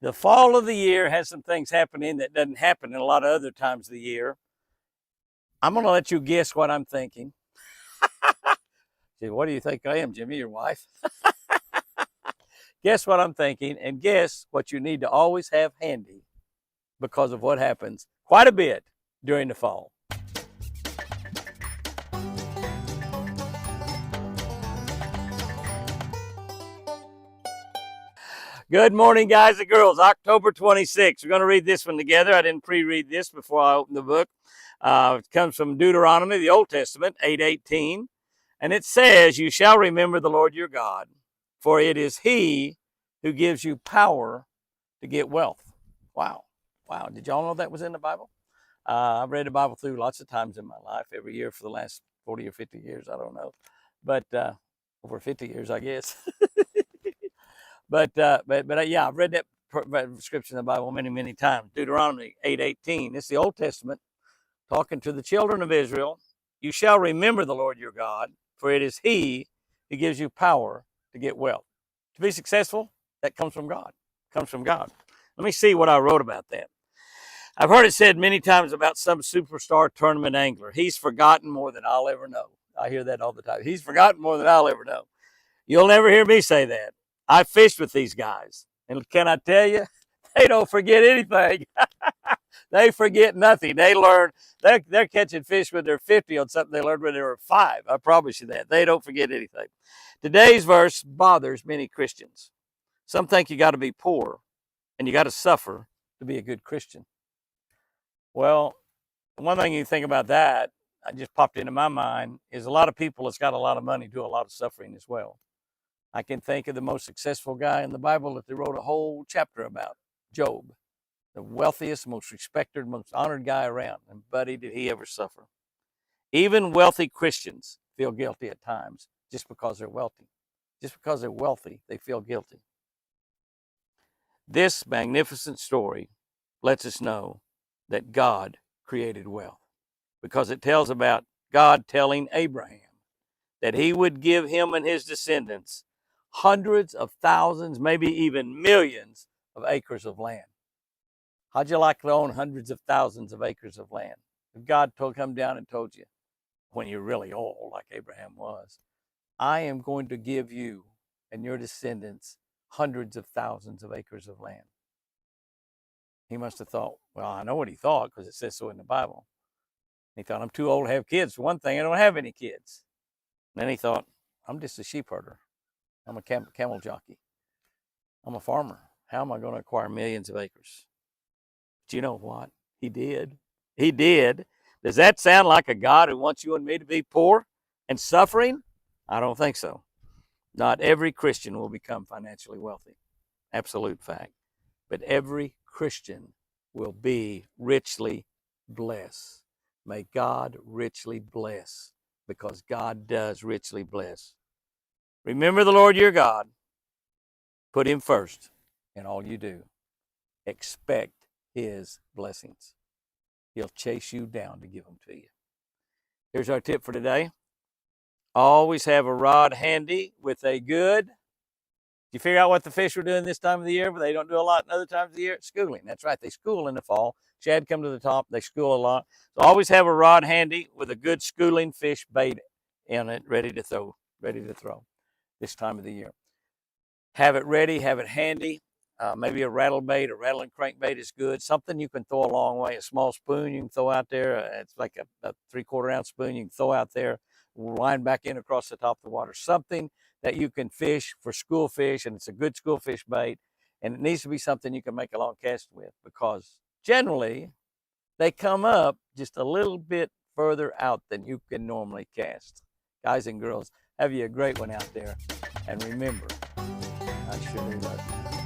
The fall of the year has some things happening that doesn't happen in a lot of other times of the year. I'm going to let you guess what I'm thinking. What do you think I am, Jimmy, your wife? Guess what I'm thinking, and guess what you need to always have handy because of what happens quite a bit during the fall. Good morning, guys and girls. October 26th. We're going to read this one together. I didn't pre-read this before I opened the book. It comes from Deuteronomy, the Old Testament, 8:18. And it says, "You shall remember the Lord your God, for it is He who gives you power to get wealth." Wow. Wow. Did y'all know that was in the Bible? I've read the Bible through lots of times in my life, every year for the last 40 or 50 years. I don't know. But over 50 years, I guess. But yeah, I've read that scripture in the Bible many, many times. Deuteronomy 8:18. It's the Old Testament talking to the children of Israel. "You shall remember the Lord your God, for it is He who gives you power to get wealth." To be successful, that comes from God. Comes from God. Let me see what I wrote about that. I've heard it said many times about some superstar tournament angler. He's forgotten more than I'll ever know. I hear that all the time. He's forgotten more than I'll ever know. You'll never hear me say that. I fished with these guys, and can I tell you, they don't forget anything. They forget nothing. They learn. They're catching fish when they're 50 on something they learned when they were 5. I promise you that. They don't forget anything. Today's verse bothers many Christians. Some think you got to be poor and you got to suffer to be a good Christian. Well, one thing you think about that, I just popped into my mind, is a lot of people that's got a lot of money do a lot of suffering as well. I can think of the most successful guy in the Bible that they wrote a whole chapter about, Job, the wealthiest, most respected, most honored guy around. And buddy, did he ever suffer. Even wealthy Christians feel guilty at times just because they're wealthy. Just because they're wealthy, they feel guilty. This magnificent story lets us know that God created wealth because it tells about God telling Abraham that he would give him and his descendants hundreds of thousands, maybe even millions of acres of land. How'd you like to own hundreds of thousands of acres of land? If God come down and told you, when you're really old, like Abraham was, I am going to give you and your descendants hundreds of thousands of acres of land. He must have thought, well, I know what he thought because it says so in the Bible. He thought, I'm too old to have kids. For one thing, I don't have any kids. And then he thought, I'm just a sheep herder. I'm a camel jockey. I'm a farmer. How am I going to acquire millions of acres? But you know what? He did. He did. Does that sound like a God who wants you and me to be poor and suffering? I don't think so. Not every Christian will become financially wealthy. Absolute fact. But every Christian will be richly blessed. May God richly bless, because God does richly bless. Remember the Lord your God. Put him first in all you do. Expect his blessings. He'll chase you down to give them to you. Here's our tip for today. Always have a rod handy with a good. You figure out what the fish were doing this time of the year, but they don't do a lot in other times of the year? Schooling. That's right. They school in the fall. Shad come to the top. They school a lot. So always have a rod handy with a good schooling fish bait in it, ready to throw this time of the year. Have it ready. Have it handy. Maybe a rattle bait, a rattling crankbait is good. Something you can throw a long way. A small spoon you can throw out there. It's like a 3/4 ounce spoon you can throw out there, wind back in across the top of the water. Something that you can fish for school fish, and it's a good school fish bait. And it needs to be something you can make a long cast with, because generally they come up just a little bit further out than you can normally cast. Guys and girls, have you a great one out there. And remember, I surely love you.